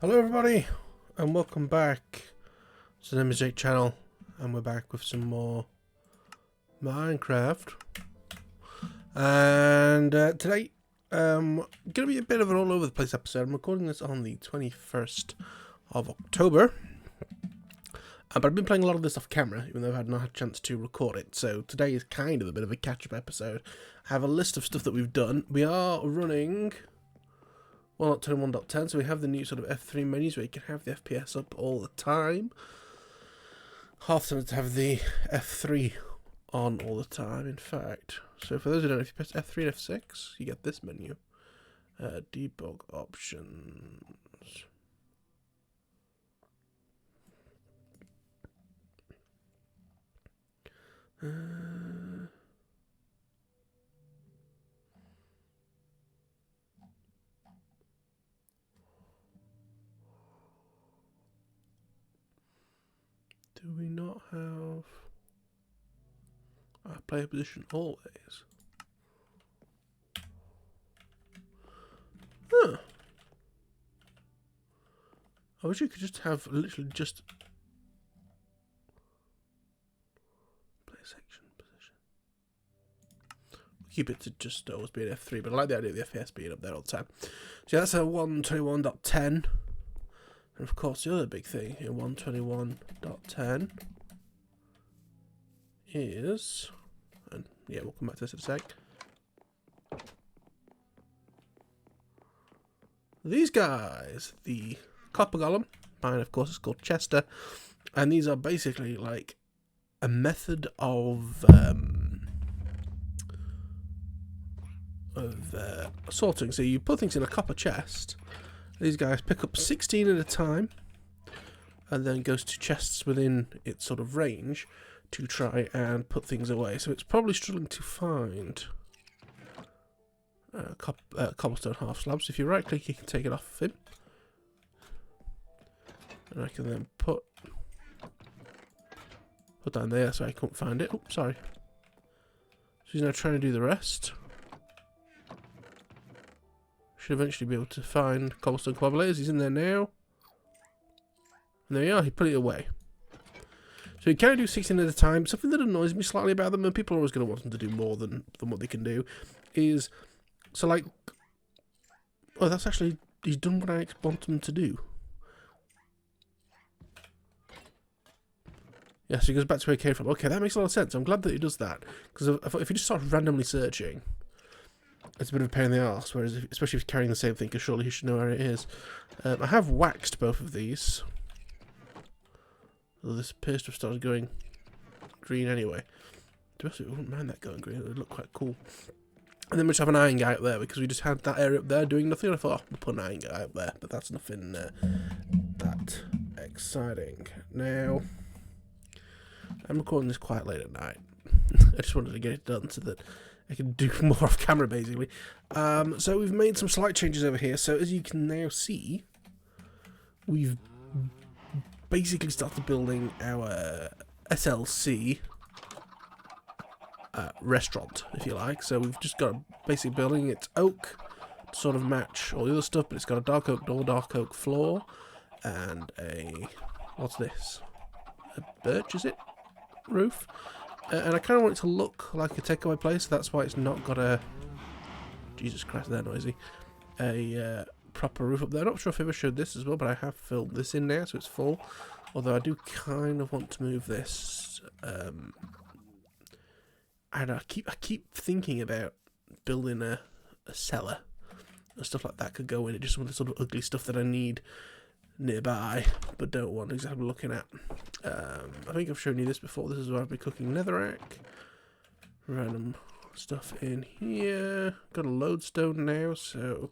Hello everybody, and welcome back to the MiNameIsJake channel, and we're back with some more Minecraft. And today, gonna be a bit of an all over the place episode. I'm recording this on the 21st of October, but I've been playing a lot of this off camera, even though I've not had a chance to record it. So today is kind of a bit of a catch-up episode. I have a list of stuff that we've done. We are running 1.21.10, so we have the new sort of F3 menus where you can have the FPS up all the time. Half the time to have the F3 on all the time, in fact. So for those who don't know, if you press F3 and F6, you get this menu. Debug options. Do we not have player position always? Huh. I wish you could just have literally just player section position. Keep it to just always be an F3, but I like the idea of the FPS being up there all the time. So yeah, that's a 121.10. And of course, the other big thing in 121.10 is, and yeah, we'll come back to this in a sec. These guys, the copper golem, mine of course is called Chester, and these are basically like a method of sorting. So you put things in a copper chest. These guys pick up 16 at a time and then goes to chests within its sort of range to try and put things away. So it's probably struggling to find cobblestone half slabs. If you right click, you can take it off of him. And I can then put down there so I couldn't find it. Oops, sorry. So he's now trying to do the rest. Should eventually be able to find cobblestone cobbleers. He's in there now. And there we are, he put it away. So you can do 16 at a time. Something that annoys me slightly about them, and people are always going to want them to do more than what they can do, is, so like, oh, that's actually, he's done what I want him to do. Yeah, so he goes back to where he came from. Okay, that makes a lot of sense. I'm glad that he does that, because if you just start randomly searching, it's a bit of a pain in the arse, whereas especially if he's carrying the same thing, because surely he should know where it is. I have waxed both of these. Although this appears to have started going green anyway. To be honest, I wouldn't mind that going green, it would look quite cool. And then we just have an iron guy up there, because we just had that area up there doing nothing. I thought, oh, we'll put an iron guy up there, but that's nothing that exciting. Now, I'm recording this quite late at night. I just wanted to get it done so that I can do more off camera, basically. So we've made some slight changes over here. So as you can now see, we've basically started building our SLC restaurant, if you like. So we've just got a basic building. It's oak to sort of match all the other stuff, but it's got a dark oak door, dark oak floor, and a, what's this? A birch, is it? Roof. And I kind of want it to look like a takeaway place, so that's why it's not got a, Jesus Christ, they're noisy, a proper roof up there. I'm not sure if I ever showed this as well, but I have filled this in now, so it's full. Although I do kind of want to move this. And I keep thinking about building a cellar and stuff like that could go in it. Just some of the sort of ugly stuff that I need nearby, but don't want exactly looking at. I think I've shown you this before. This is where I'll be cooking netherrack. Random stuff in here. Got a lodestone now, so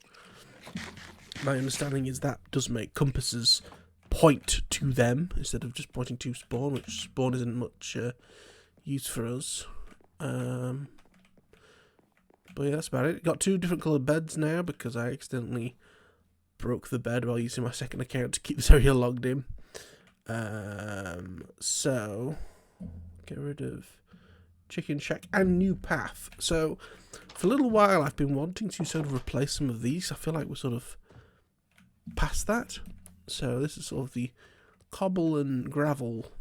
my understanding is that does make compasses point to them instead of just pointing to spawn, which spawn isn't much use for us. But yeah, that's about it. Got two different coloured beds now because I accidentally broke the bed while using my second account to keep this area logged in. So get rid of chicken shack and new path. So for a little while I've been wanting to sort of replace some of these. I feel like we're sort of past that. So this is sort of the cobble and gravel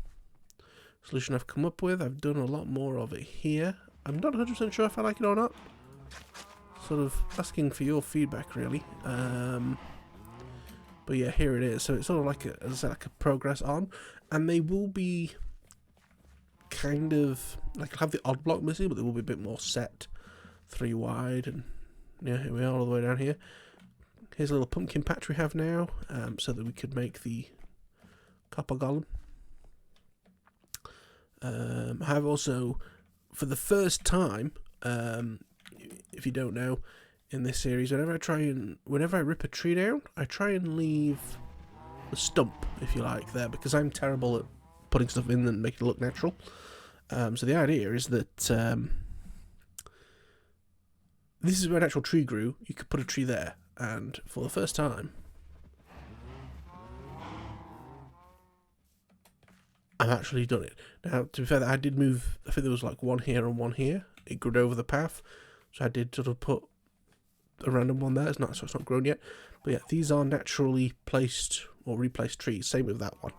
solution I've come up with. I've done a lot more of it here. I'm not 100% sure if I like it or not. Sort of asking for your feedback, really. But yeah, here it is. So it's sort of like a, as I said, like a progress on, and they will be kind of like I'll have the odd block missing, but they will be a bit more set, 3 wide, and yeah, here we are all the way down here. Here's a little pumpkin patch we have now, so that we could make the copper golem. I have also, for the first time, if you don't know, in this series, whenever I rip a tree down, I try and leave a stump, if you like, there, because I'm terrible at putting stuff in and making it look natural. So the idea is that this is where an actual tree grew. You could put a tree there, and for the first time, I've actually done it. Now, to be fair, I did move, I think there was like one here and one here. It grew over the path, so I did sort of put a random one there. So it's not grown yet. But yeah, these are naturally placed or replaced trees. Same with that one.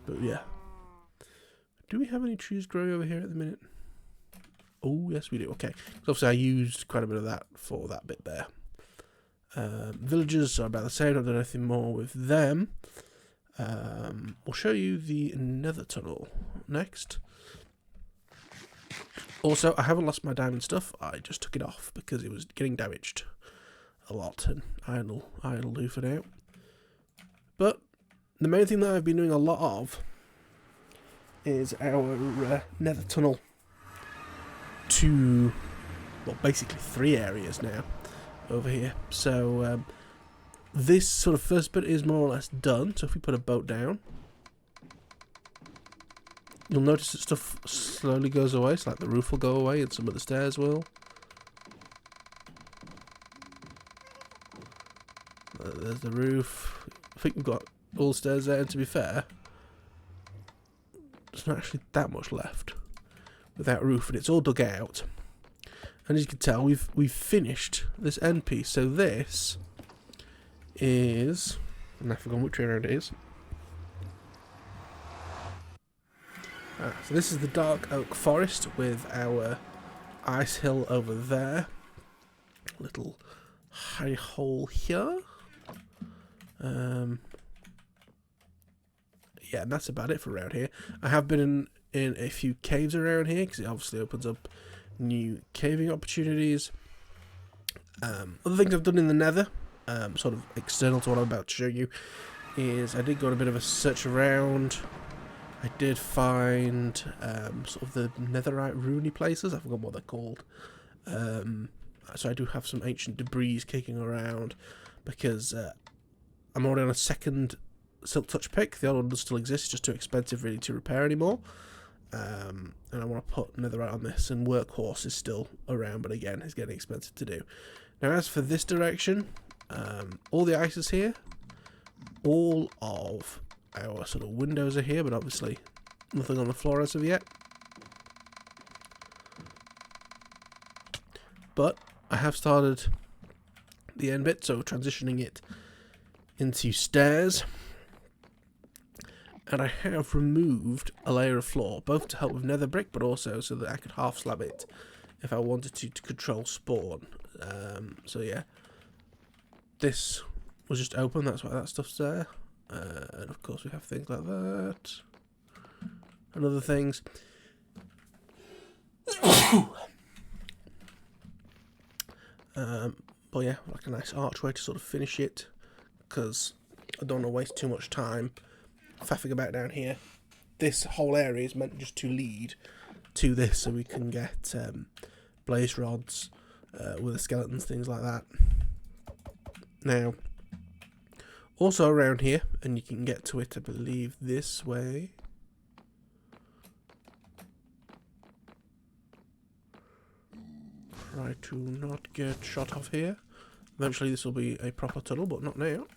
But yeah. Do we have any trees growing over here at the minute? Oh, yes we do. Okay. So obviously I used quite a bit of that for that bit there. Villagers are about the same. I've done anything more with them. We'll show you the nether tunnel next. Also, I haven't lost my diamond stuff. I just took it off because it was getting damaged a lot, and iron'll do for now. But the main thing that I've been doing a lot of is our nether tunnel to, well, basically 3 areas now over here. So this sort of first bit is more or less done. So if we put a boat down, you'll notice that stuff slowly goes away. So like the roof will go away and some of the stairs will. There's the roof. I think we've got all the stairs there, and to be fair, there's not actually that much left without roof, and it's all dug out. And as you can tell, we've finished this end piece. So this is, and I've forgotten which area it is. So this is the dark oak forest with our ice hill over there. Little high hole here. Yeah, and that's about it for around here. I have been in a few caves around here because it obviously opens up new caving opportunities. Other things I've done in the nether, sort of external to what I'm about to show you, is I did go on a bit of a search around. I did find sort of the netherite ruiny places. I forgot what they're called. So I do have some ancient debris kicking around because I'm already on a second silk touch pick. The other one does still exist, it's just too expensive really to repair anymore. And I want to put netherite on this, and workhorse is still around, but again, it's getting expensive to do. Now as for this direction, all the ice is here. All of our sort of windows are here, but obviously nothing on the floor as of yet. But I have started the end bit, so transitioning it into stairs. And I have removed a layer of floor, both to help with nether brick, but also so that I could half slab it if I wanted to control spawn. So yeah, this was just open, that's why that stuff's there. And of course we have things like that and other things. But yeah, like a nice archway to sort of finish it, because I don't want to waste too much time faffing about down here. This whole area is meant just to lead to this, so we can get blaze rods with the skeletons, things like that. Now, also around here, and you can get to it, I believe, this way. Try to not get shot off here. Eventually this will be a proper tunnel, but not now.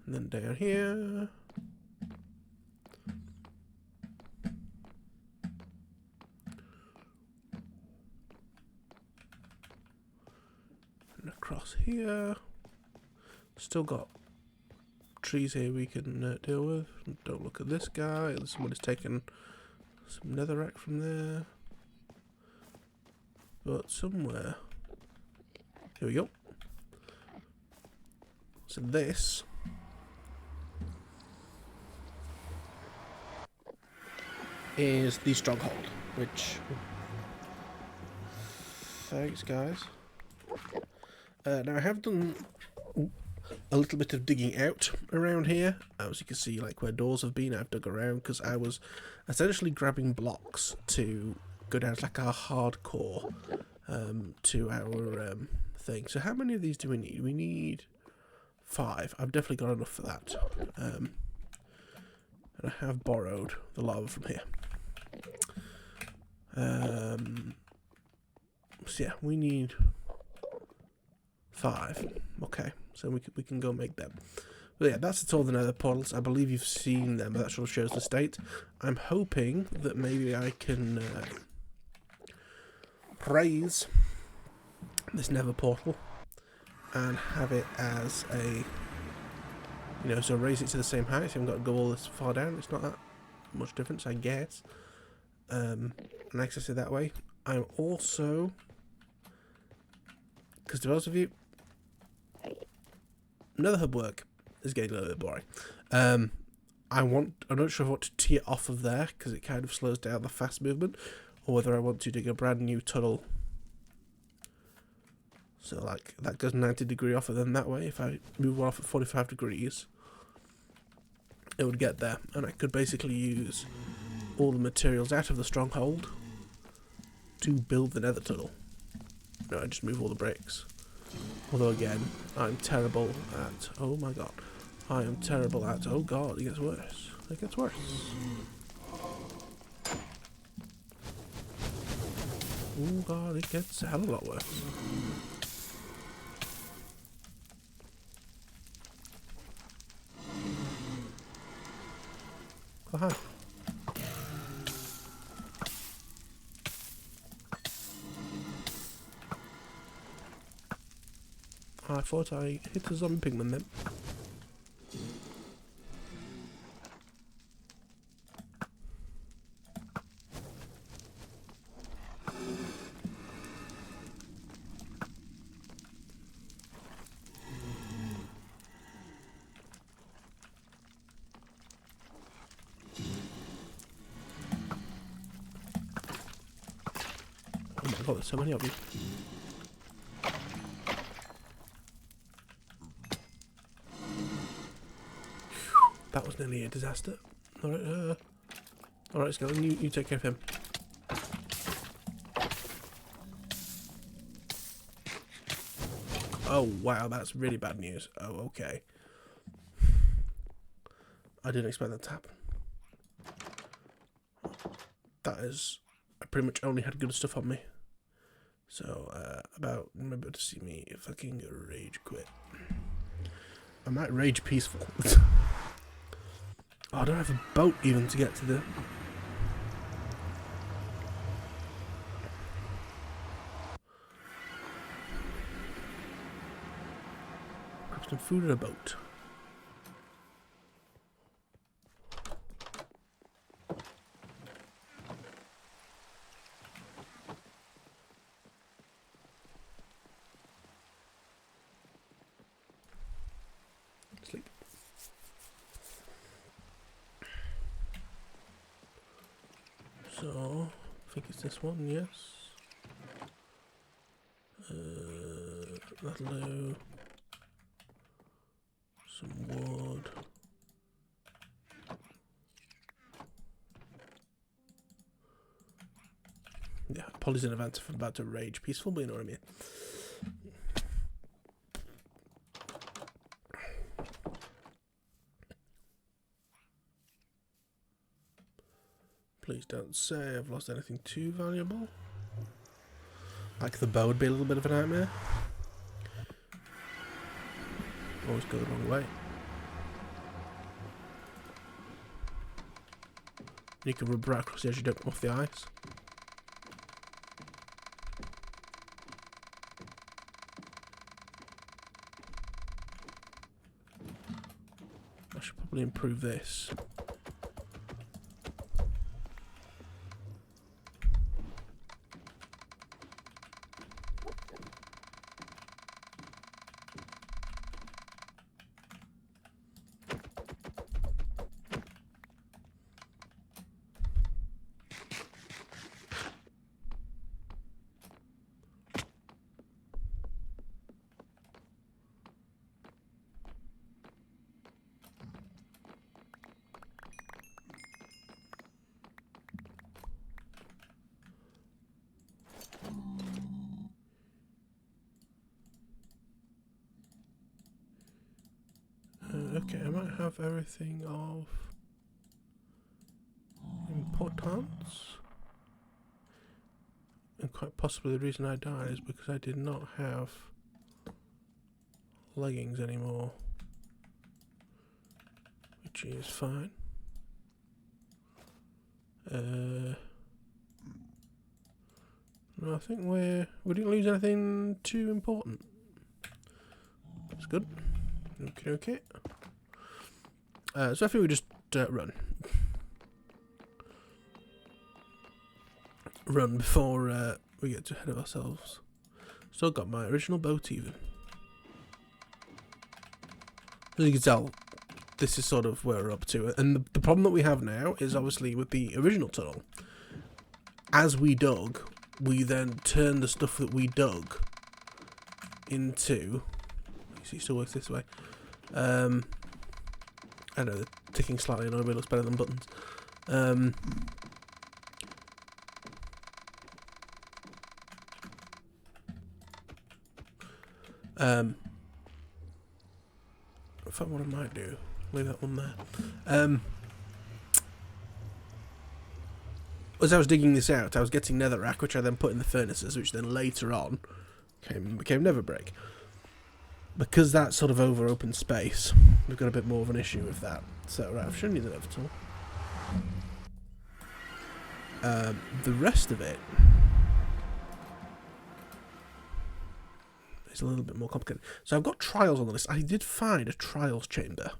And then down here. across here. Still got trees here we can deal with. Don't look at this guy. Somebody's taken some netherrack from there. But somewhere. Here we go. So this is the stronghold, which... Thanks, guys. Now I have done a little bit of digging out around here. As you can see, like where doors have been, I've dug around because I was essentially grabbing blocks to go down like our hardcore to our thing. So how many of these do we need? We need 5. I've definitely got enough for that. And I have borrowed the lava from here. So yeah, we need 5. Okay, so we can go make them. But yeah, that's all the nether portals. I believe you've seen them, but that sort of shows the state. I'm hoping that maybe I can raise this nether portal and have it as a, you know, so raise it to the same height. So I haven't got to go all this far down. It's not that much difference, I guess. And access it that way. I'm also, because to those of you, nether hub work is getting a little bit boring. I'm not sure if I want to tee it off of there because it kind of slows down the fast movement, or whether I want to dig a brand new tunnel. So like that goes 90 degree off of them that way. If I move off at 45 degrees, it would get there, and I could basically use all the materials out of the stronghold to build the nether tunnel. No, I just move all the bricks. Although again, I'm terrible at... Oh my god. I am terrible at... Oh god, it gets worse. It gets worse. Oh god, it gets a hell of a lot worse. Oh hi. I thought I hit a zombie pigman then. Oh my god, there's so many of you. That was nearly a disaster. Alright, Skeleton, you take care of him. Oh wow, that's really bad news. Oh, okay. I didn't expect that to happen. That is... I pretty much only had good stuff on me. So, about... Remember to see me fucking rage quit. I might rage peaceful. Oh, I don't have a boat even to get to the... Grab some food and a boat. Sleep. So, I think it's this one, yes. That'll do. Some wood. Yeah, apologies in advance if I'm about to rage peaceful, but you know what I mean. Please don't say I've lost anything too valuable. Like the bow would be a little bit of a nightmare. Always go the wrong way. You can rub right across the edge, you don't come off the ice. probably improve this. Okay, I might have everything of importance. And quite possibly the reason I died is because I did not have leggings anymore. Which is fine. No, I think we didn't lose anything too important. That's good. Okay, okay. So I think we just run. Run before we get too ahead of ourselves. Still got my original boat even. As you can tell, this is sort of where we're up to. And the problem that we have now is obviously with the original tunnel. As we dug, we then turned the stuff that we dug into... You see, it still works this way. I know the ticking slightly annoying, but it looks better than buttons. In fact, what I might do, leave that one there. As I was digging this out, I was getting netherrack, which I then put in the furnaces, which then later on became netherbrick. Because that's sort of over open space, we've got a bit more of an issue with that. So, right, I've shown you the nether tool. The rest of it is a little bit more complicated. So I've got trials on the list. I did find a trials chamber.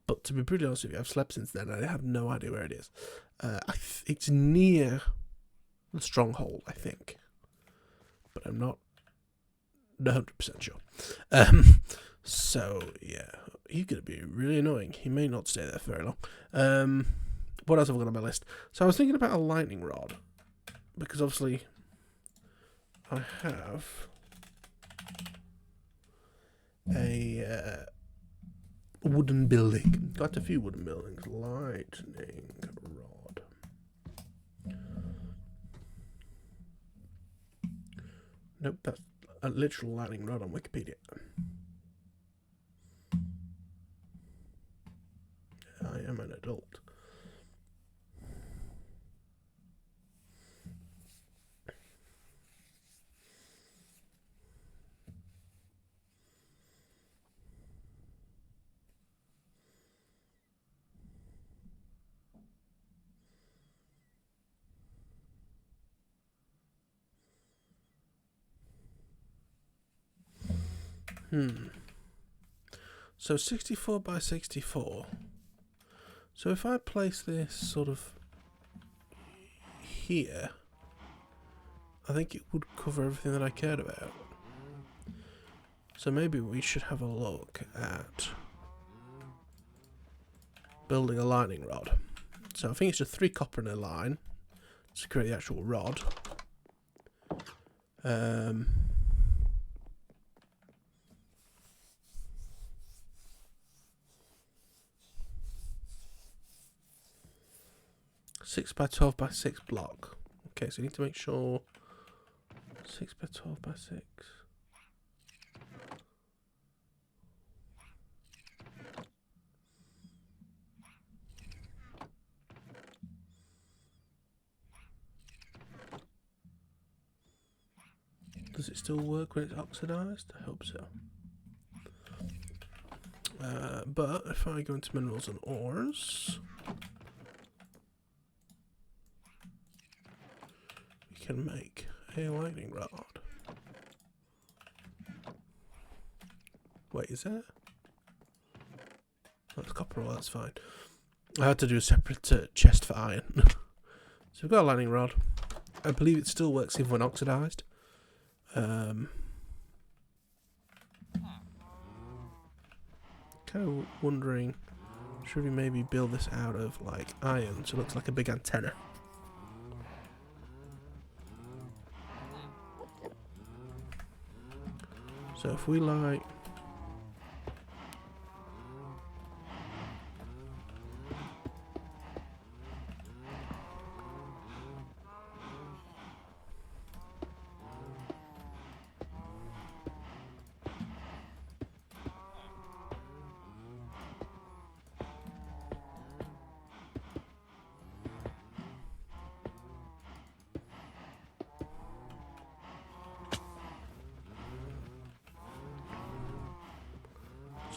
But to be pretty honest with you, I've slept since then and I have no idea where it is. It's near the stronghold, I think. But I'm not 100% sure. So, yeah. He's going to be really annoying. He may not stay there for very long. What else have I got on my list? So I was thinking about a lightning rod. Because obviously I have a wooden building. Got a few wooden buildings. Lightning rod. Nope, that's a literal lightning rod on Wikipedia. I am an adult. So 64 by 64. So if I place this sort of here, I think it would cover everything that I cared about. So maybe we should have a look at building a lightning rod. So I think it's just 3 copper in a line to create the actual rod. 6 by 12 by 6 block. Okay, so you need to make sure 6 by 12 by 6. Does it still work when it's oxidized? I hope so. But if I go into minerals and ores, we can make a lightning rod. Wait, is that? copper ore, that's fine. I had to do a separate chest for iron. So we've got a lightning rod. I believe it still works even when oxidized. Kind of wondering, should we maybe build this out of like iron so it looks like a big antenna? So if we like...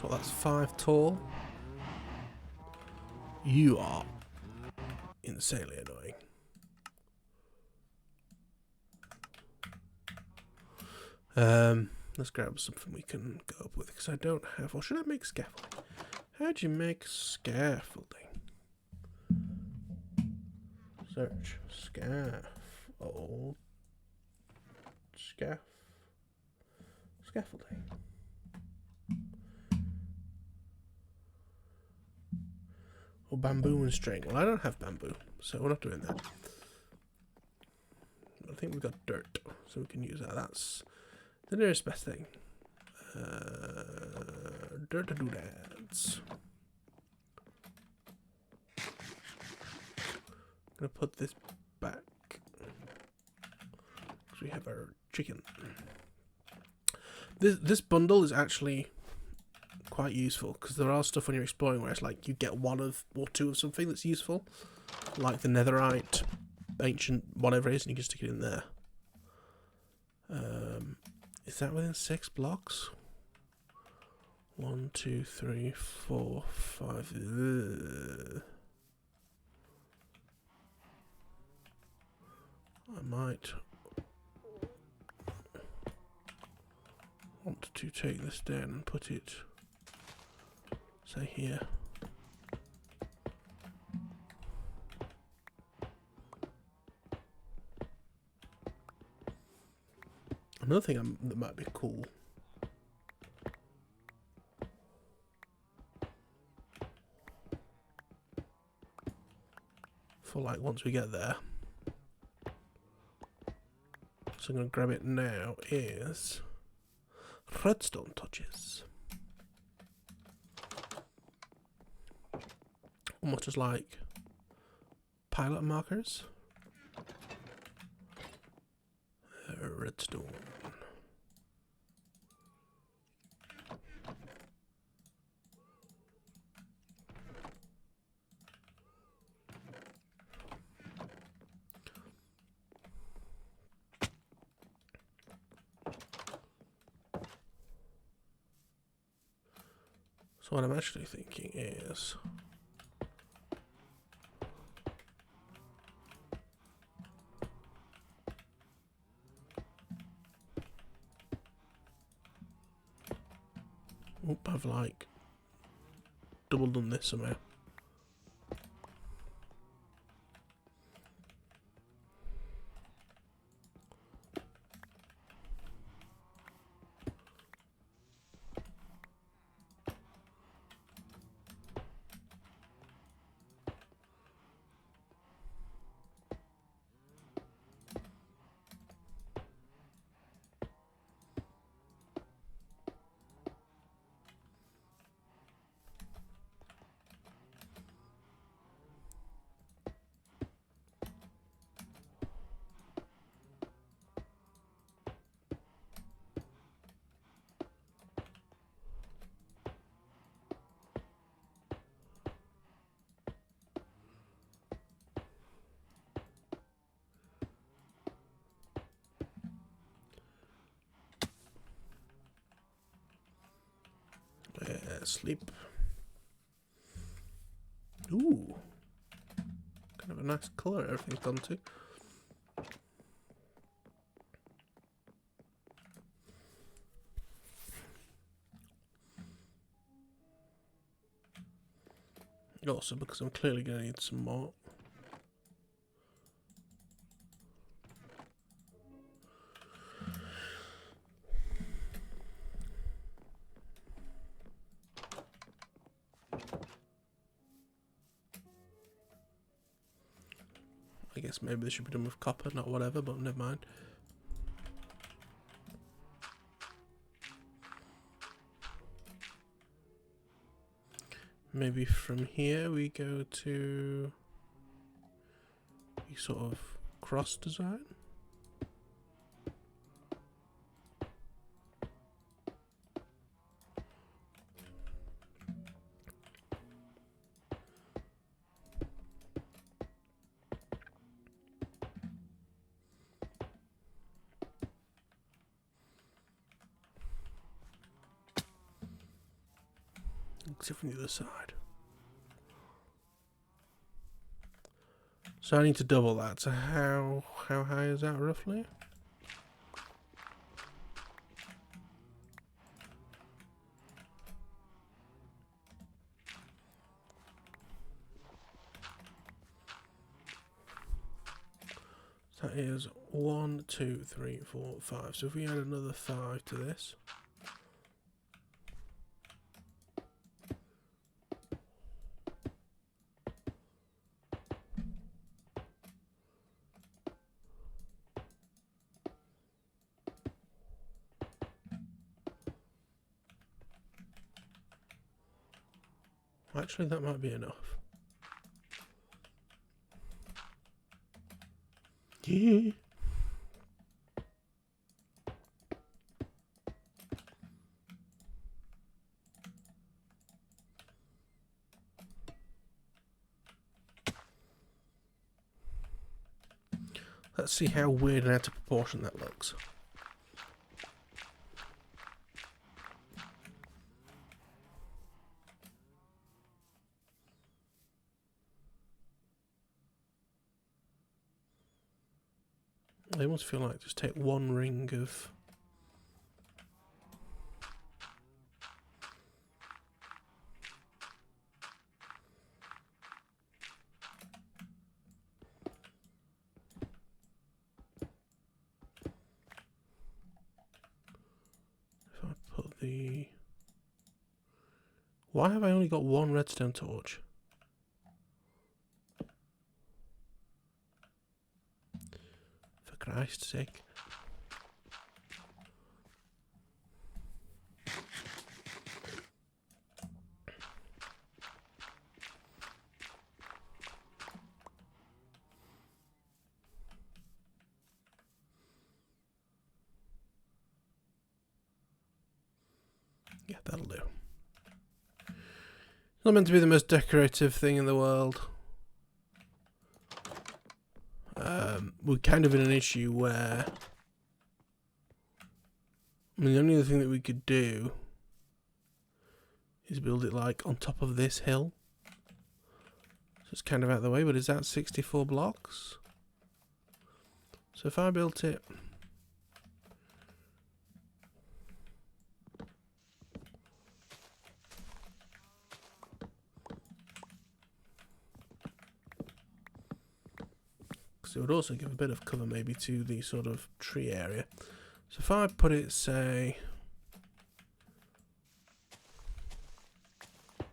So that's 5 tall. You are insanely annoying. Let's grab something we can go up with, because I don't have... Or should I make scaffolding? How do you make scaffolding? Search. Scaffold. Scaffolding. Or bamboo and string. Well, I don't have bamboo, so we're not doing that. I think we've got dirt, so we can use that. That's the nearest best thing. Dirt to doodads. I'm gonna put this back because we have our chicken. This bundle is actually quite useful, because there are stuff when you're exploring where it's like you get 1 of or 2 of something that's useful, like the netherite, ancient whatever it is, and you can stick it in there. Is that within 6 blocks? 1, 2, 3, 4, 5. I might want to take this down and put it, say, here. Another thing that might be cool. For like once we get there. So I'm going to grab it now is redstone touches. Almost as like pilot markers. Redstone. So what I'm actually thinking is I've like double done this somehow. Sleep. Ooh. Kind of a nice colour everything's gone to. awesome because I'm clearly going to need some more. I guess maybe this should be done with copper, not whatever, but never mind. Maybe from here we go to a sort of cross design. Except from the other side. So I need to double that. So how high is that roughly? So that is 1, 2, 3, 4, 5. So if we add another 5 to this. Actually, that might be enough. Yeah. Let's see how weird and out of proportion that looks. I almost feel like just take one ring of if I put the... Why have I only got one redstone torch? For Christ's sake. Yeah, that'll do. Not meant to be the most decorative thing in the world. We're kind of in an issue where... I mean, the only other thing that we could do is build it like on top of this hill. So it's kind of out of the way, but is that 64 blocks? So if I built it... It would also give a bit of cover maybe to the sort of tree area. So if I put it, say,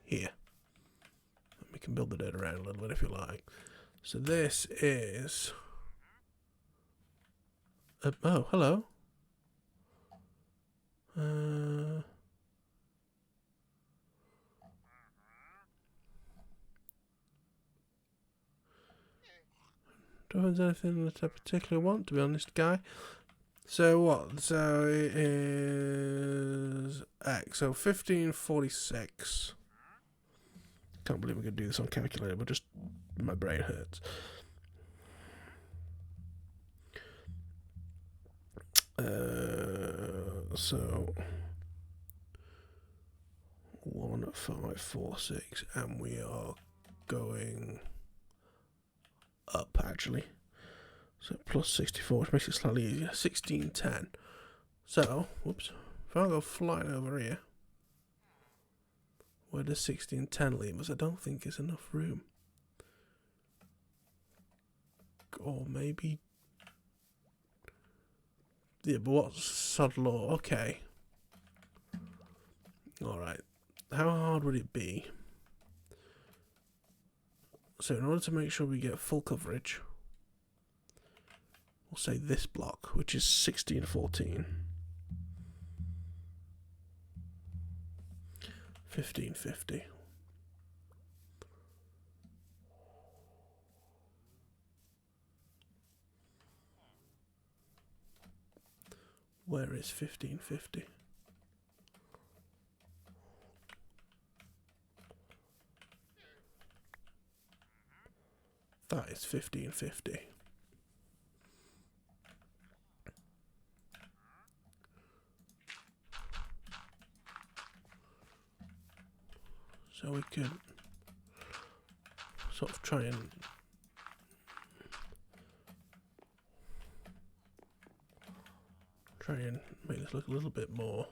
here, we can build the dirt around a little bit if you like. So this is, oh, hello. Don't think there's anything that I particularly want, to be honest, guy. So what? So it is X. So 1546. Can't believe we could do this on calculator, but just my brain hurts. So 1546, and we are going up actually. So plus 64, which makes it slightly easier. 1610. So, whoops. If I go flying over here, Where does 1610 leave us? I don't think there's enough room. Or maybe... Yeah, but what's sod law? Okay. Alright. How hard would it be? So in order to make sure we get full coverage, we'll say this block, which is 1614. 1550. Where is 1550? That is 1550. So we could sort of try and make this look a little bit more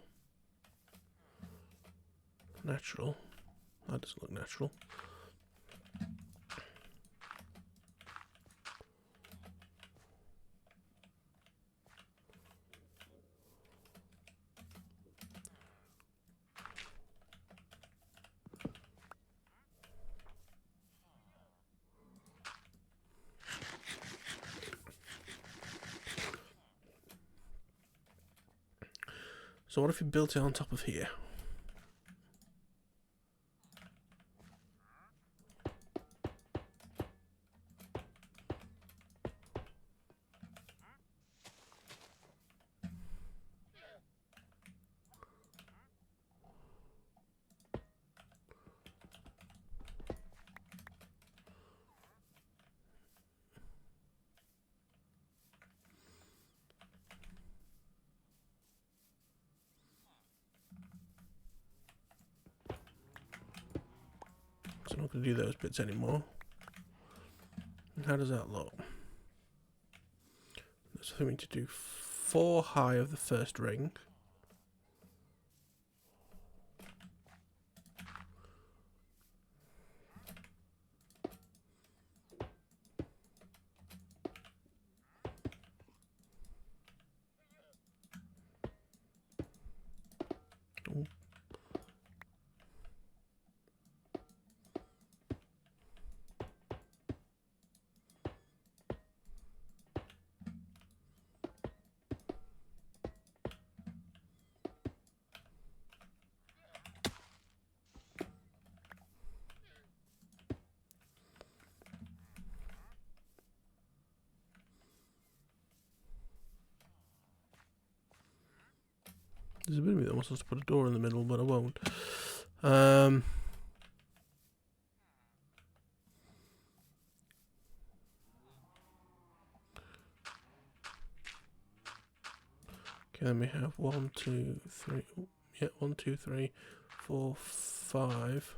natural. That doesn't look natural. So what if you built it on top of here? So I'm not going to do those bits anymore. And how does that look? So we need to do 4 high of the first ring. Ooh. There's a bit of me that wants us to put a door in the middle, but I won't. Okay, then we have 1, 2, 3. Yeah, 1, 2, 3, 4, 5,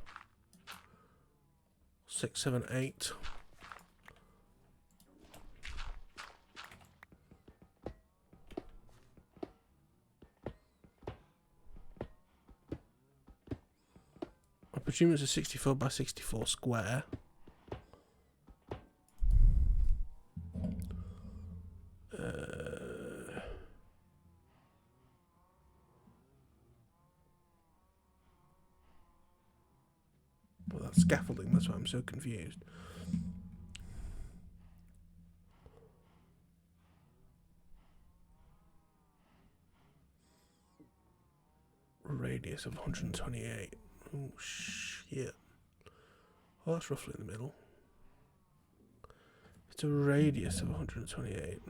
6, 7, 8. I presume it's a 64 by 64 square. Well, that's scaffolding, that's why I'm so confused. Radius of 128. Oh, shit. Well, that's roughly in the middle. It's a radius of 128.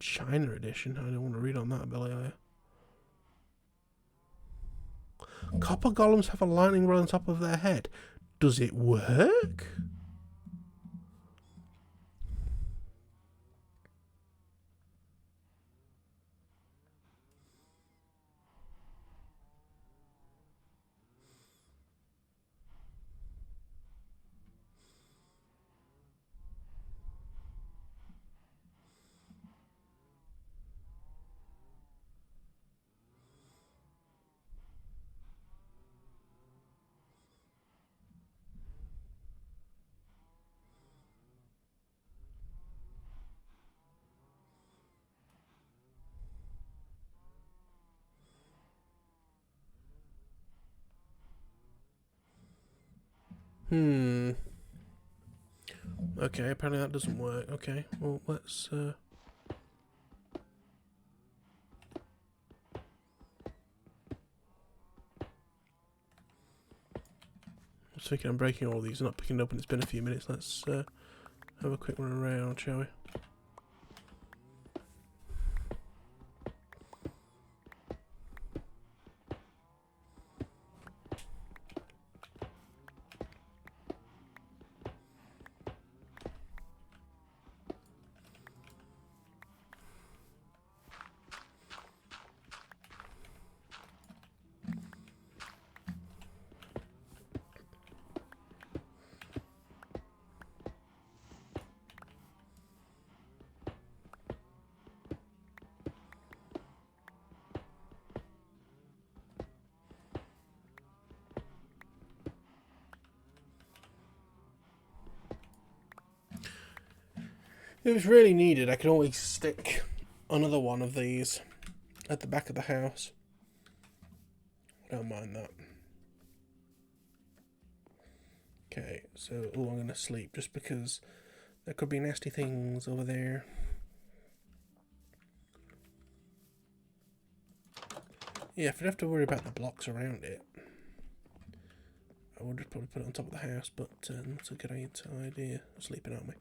China edition. I don't want to read on that, Billy. Copper golems have a lightning rod on top of their head. Does it work? Okay, apparently that doesn't work. Okay, well, let's I was thinking I'm breaking all these and not picking it up, and it's been a few minutes. Let's have a quick run around, shall we? If it's really needed, I can always stick another one of these at the back of the house. I don't mind that. Okay, so I'm going to sleep just because there could be nasty things over there. Yeah, if I have to worry about the blocks around it, I would just probably put it on top of the house, but that's a good idea. I'm sleeping, aren't we?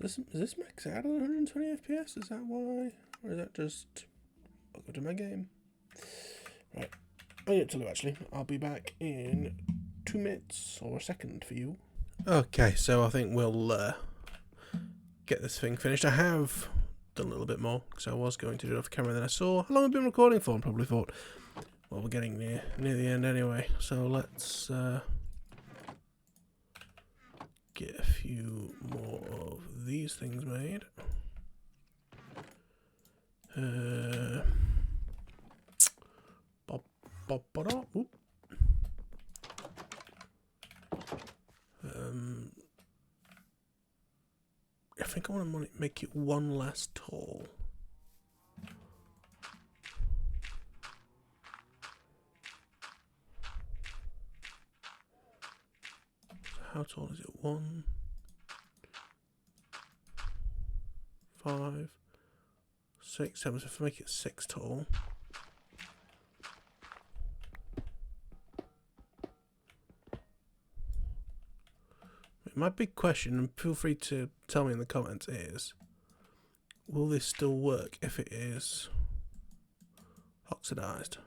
Is this max out at 120 FPS? Is that why? Or is that just... I'll go to my game. Right. I need to leave, actually. I'll be back in 2 minutes or a second for you. Okay, so I think we'll get this thing finished. I have done a little bit more, because I was going to do it off camera, and then I saw how long I've been recording for, and probably thought, well, we're getting near the end anyway. So let's... get a few more of these things made. I think I want to make it one less tall. How tall is it? 1, 5, 6, 7. So if I make it 6 tall. My big question, and feel free to tell me in the comments, is will this still work if it is oxidized?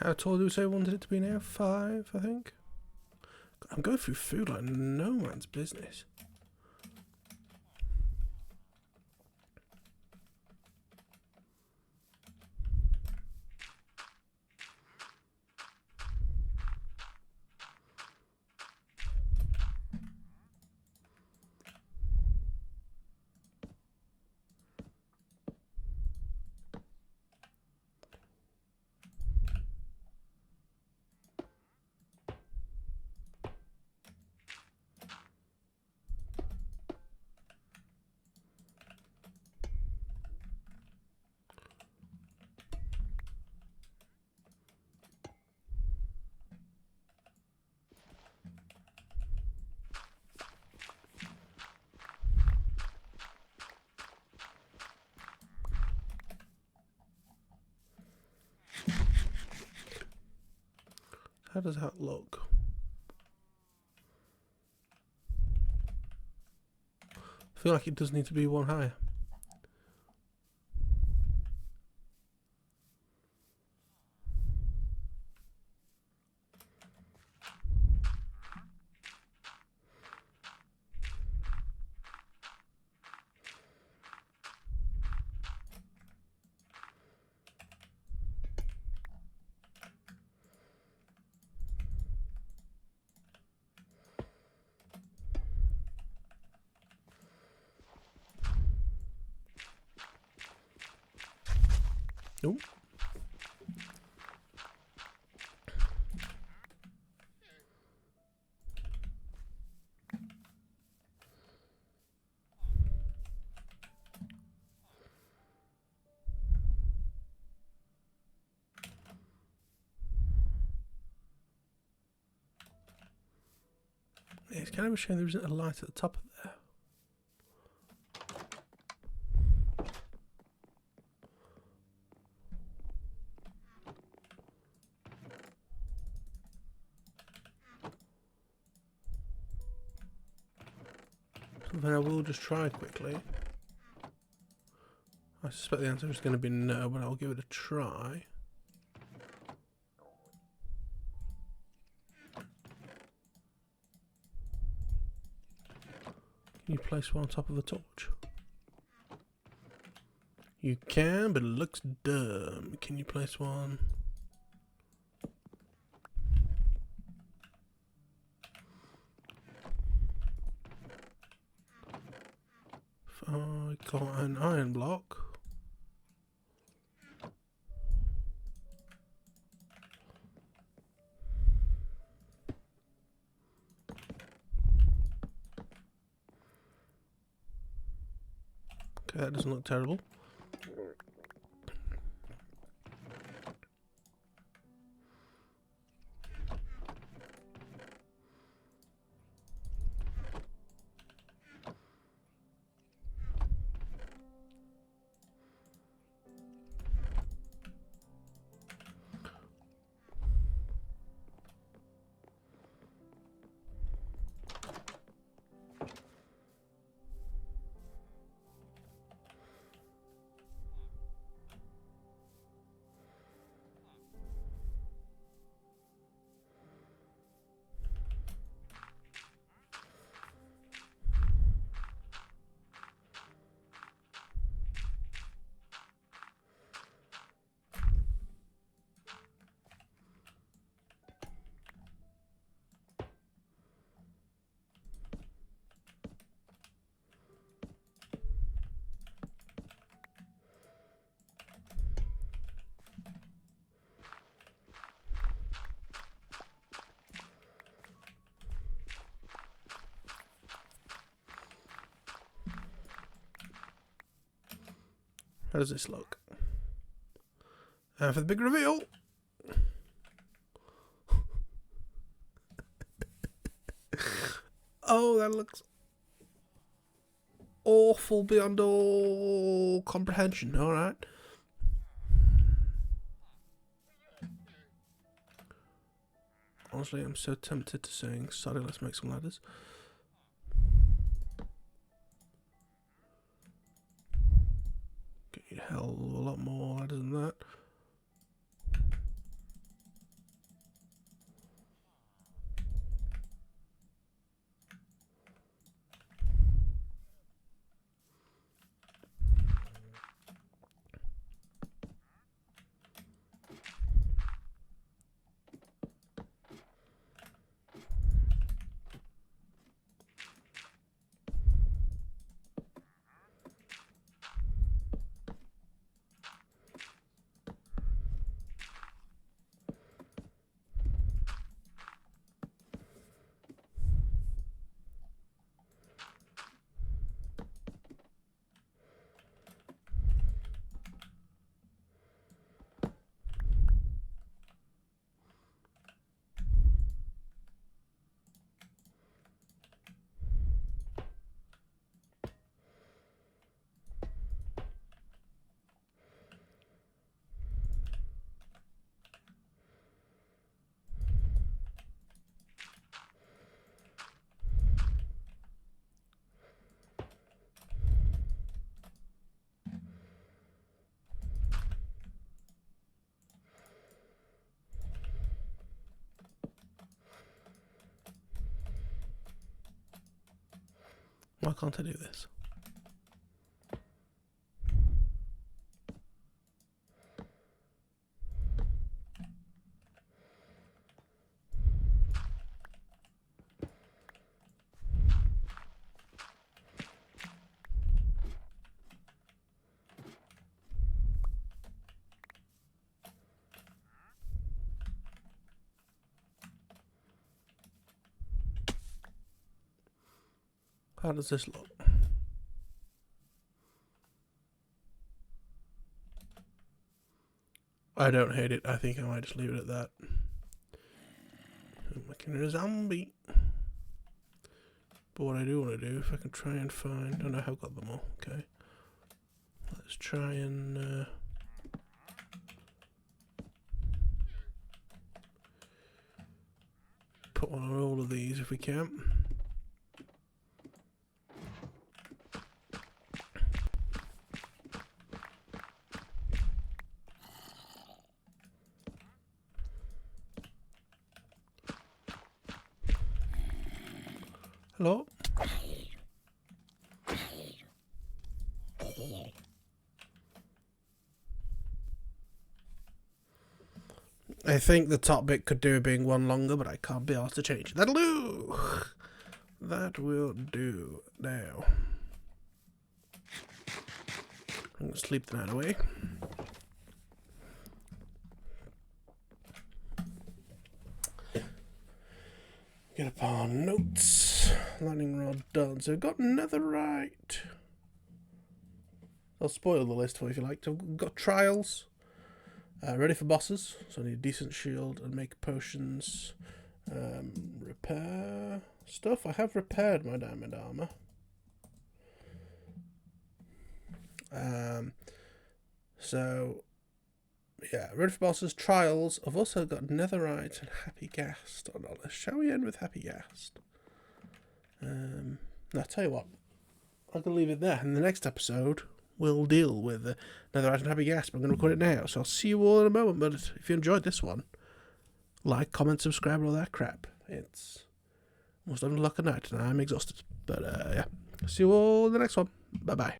How tall do we say we wanted it to be now? 5, I think. I'm going through food like no man's business. How does that look? I feel like it does need to be one higher. Nope. It's kind of a shame there isn't a light at the top of there. Something I will just try quickly. I suspect the answer is going to be no, but I'll give it a try. Can you place one on top of a torch? You can, but it looks dumb. Can you place one? I got an iron block. Okay, that doesn't look terrible. How does this look? And for the big reveal. Oh, that looks awful beyond all comprehension. Alright. Honestly, I'm so tempted to sing, sorry, let's make some ladders. Get you a hell of a lot more ladders than that. Why can't I do this? How does this look? I don't hate it. I think I might just leave it at that. I'm making a zombie. But what I do want to do, if I can try and find... Oh no, I have got them all. Okay. Let's try and... put one on all of these if we can. Hello? I think the top bit could do being one longer, but I can't be asked to change it. That'll do! That will do now. I'm going to sleep the night away. Get up our notes. Lightning rod done. So we've got netherite. I'll spoil the list for you if you like. So we've got trials. Ready for bosses. So I need a decent shield and make potions. Repair stuff. I have repaired my diamond armor. So yeah, ready for bosses, trials. I've also got netherite and happy ghast on our list. Shall we end with happy ghast? I'll tell you what, I'm going to leave it there. In the next episode, we'll deal with netherite and happy ghast. I'm going to record it now, so I'll see you all in a moment. But if you enjoyed this one, like, comment, subscribe, all that crap. It's almost 11 o'clock at night and I'm exhausted. But yeah, see you all in the next one. Bye-bye.